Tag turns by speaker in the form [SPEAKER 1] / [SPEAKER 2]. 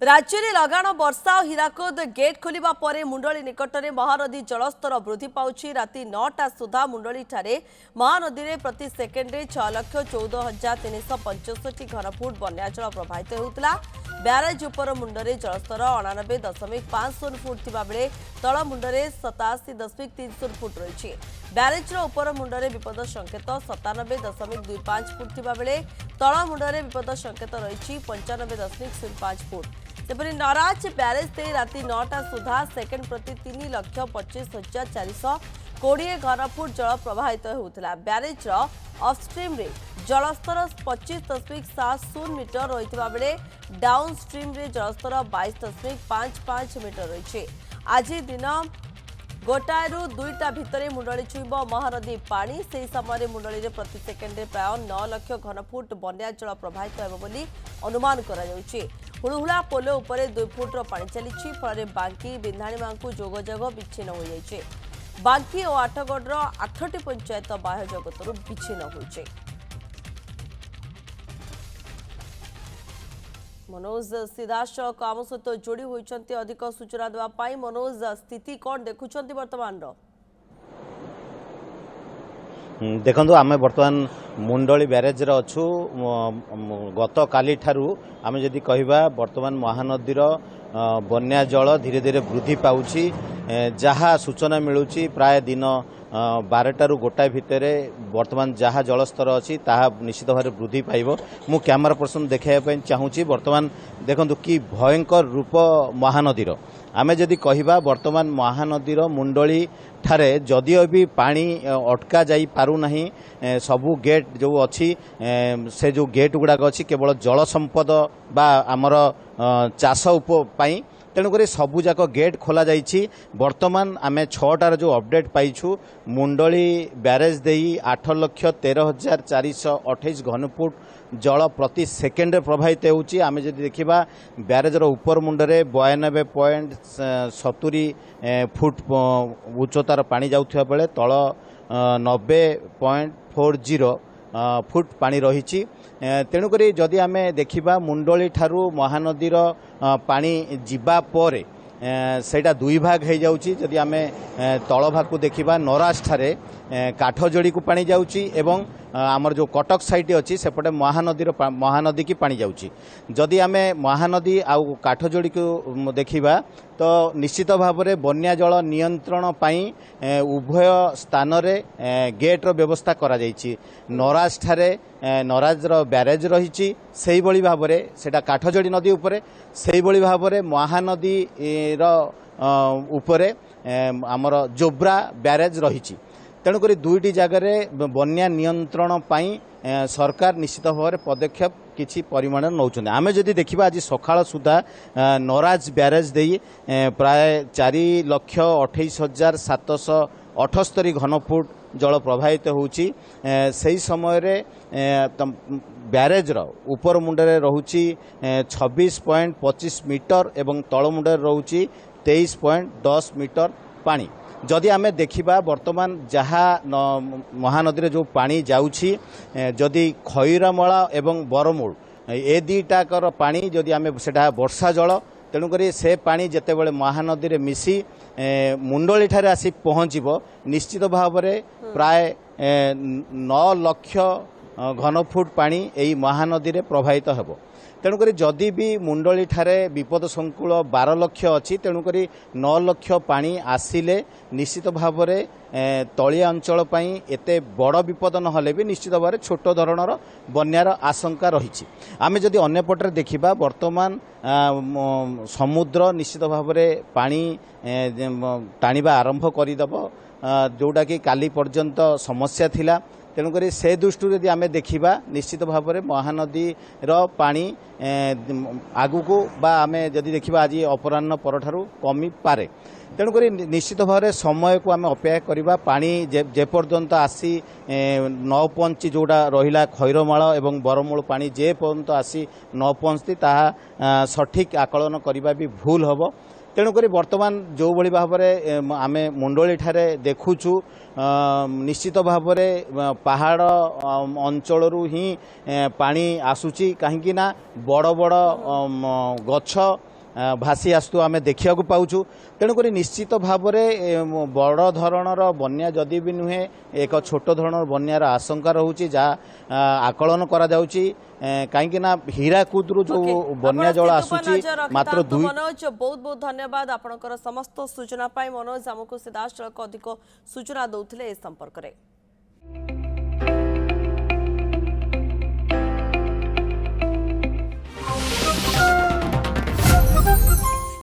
[SPEAKER 1] राज्य में लगाण वर्षा और हीराकुद गेट खोलिबा परे मुंडली निकट में महानदी जलस्तर वृद्धि पाउछि। राति 9टा सुधा मुंडली ठारे महानदी में प्रति सेकेंडे 6,14,365 घनफुट बन्याजल प्रवाहित होउतला। ब्यारेज उपर मुंडरे जलस्तर 99.50 फुट थिबा बेले तळ मुंडरे 87.30 फुट रही। ब्यारेज उपर मुंडरे विपद संकेत 97.25 फुट थिबा बेले तळ मुंडरे विपद संकेत रही 95.05 फुट। सेपरि नराज ब्यारेज से राति 9टा सुधा सेकेंड प्रति 3,25,420 घनफुट जल प्रवाहित होता। ब्यारेज अपस्ट्रीम रे जलस्तर 25.70 मीटर रही बेले डाउन स्ट्रीम रे जलस्तर 22.55 मीटर रही। आज दिन गोटाएरु 2टा भितर मुंडली छुईब महानदी पानी। से समय मुंडली प्रति सेकेंडे प्राय 9 लाख घनफुट बन्या जल प्रवाहित होब बोली अनुमान करा जाउछि। हुलहुला पोल उपरे 2 फुट्र पानी चली फल बांकी बिंधाणीमा जोगजोग विच्छिन्न हो जाइछे। बांकी और आठगढ़ 8टी पंचायत बाह्य जगतरू विच्छिन्न होइछे। मनोज सीधासख आम सहित जोड़ी होती अधिक सूचना देवाई। मनोज स्थिति कौन देखुंट वर्तमान
[SPEAKER 2] देखु आम बर्तमान मुंडली ब्यारेज अच्छु। गत काली ठारू आम जदि कहवा बर्तमान महानदीर बन्या जल धीरे धीरे वृद्धि पाउछि। जहाँ सूचना मिलूची प्राय दिन 12टारू गोटाए भितर बर्तमान जहाँ जलस्तर अच्छी ताहा निश्चित भाव वृद्धि पाइब। मु कैमरा पर्सन देखाइबा चाहूँगी बर्तमान देखंतु कि भयंकर रूप महानदीर। आमे जदि कहवा बर्तमान महानदीर मुंडली ठारे जदिओ भी पानी अटका जाई पारु नहीं। सबू गेट जो अच्छी से जो गेट गुड़ाक अच्छी केवल जल संपद बा आमर चाष उपाई तेणुक सबूजाक गेट खोल जाइछि। बर्तमान आम 6टार जो अपडेट पाइछु मुंडली ब्यारेज देई 8,13,428 घनफुट जल प्रति सेकेंड प्रवाहित होउछि। आम जदि देखिबा ब्यारेजर उपर मुंडरे 92.70 फुट उच्चतार पानी जाउथिबा बेले तळ 90.40 फुट पानी रही। तेणुक जदि आम देखा मुंडली ठारू महानदीर पानी जीवा परे सेटा दुई भाग हो जाउची। जदि आम तल भाग को देखा नराज ठारे काठजोड़ी को पानी जाउची एवं आमर जो कटक साइट अच्छी सेपटे महानदी की पानी जाउची। जदि आम महानदी आउ काठजोड़ी को देखा तो निश्चित भाव में बन्या जल नियंत्रण पाई उभय स्थान रे गेट रो व्यवस्था करा जाइछि। नराज ठारे नराजर ब्यारेज रही से भाव में सेटा काठजोड़ी नदी उपरे से भाव में महानदी उपरे आमर जोब्रा ब्यारेज रही। तेणुक दुईटी जगार बन्या नियंत्रण पाई सरकार निश्चित भाव में पदक्षेप किछि परिमाण नौछन। आम जदि देखा आज सकाळ सुधा नराज ब्यारेज देई प्राय 4,28,778 घनफुट जल प्रवाहित होउछि। सही समय ब्यारेजर उपर मुंडरे रहुछि 26.25 मीटर एवं तल मुंडरे रहुछि 23.10 मीटर पानी। जदि आम देखा बर्तमान जहाँ महानदी जो पानी जाउछि जदि खैरामला एवं बरमूल ए दुईटाकर पानी जदि आम सेटा वर्षा जल तेणुक से पानी जितेबाला महानदी रे मिसी मुंडली ठारे आसी पहुँचब निश्चित भाव में प्राय 9 लाख घनफुट पानी यही महानदी रे प्रवाहित हेब। तेणुक जदि भी मुंडली ठारे विपद संकुल 12 लाख अच्छी तेणुक 9 लाख पानी आसिले निश्चित भाव में तलिया अंचल एते बड़ विपद नहले भी निश्चित भाव में छोट धरणर बन्यार आशंका रही। आम जदि अन्यपटे देखा बर्तमान समुद्र निश्चित भाव में पानी टाणिबा आरंभ करदेव जोटा कि काली पर्यंत समस्या थिला। तेणुक से दृष्टि यदि आम देखा निश्चित भाव में महानदीर पानी आगुक बा आम जदि देखा आज अपराह्न परठारू कमी पारे। तेणुक निश्चित भाव में समय को आम अपेक्षा करवा पानी जेपर्यंत आसी न पहुँची जोड़ा रहा खैरमाल एवं बरमूल पानी जे पर्यंत आसी न पहुँचती ताहा सठिक आकलन करवा भी भूल हम। तेणुक बर्तमान जो भली भाव में आम मुंडली ठारे देखुचु निश्चित भाव में पहाड़ अंचल ही पानी आसुची कहीं बड़ बड़ गछ भासी आसतु आम देखा पाऊँ तेणुक निश्चित भाव में बड़ धरणर बन्या जदि भी नुहे एक छोट धरणर बन्यार आशंका रोचे जहाँ आकलन करा कहीं हीराकुदु जो बन्या जल आसूची मात्र 2
[SPEAKER 1] मनोज बहुत बहुत धन्यवाद आपनकर समस्त सूचना पाई मनोज आमको सीधासलख अधिक सूचना दौथिले ए संपर्क रे।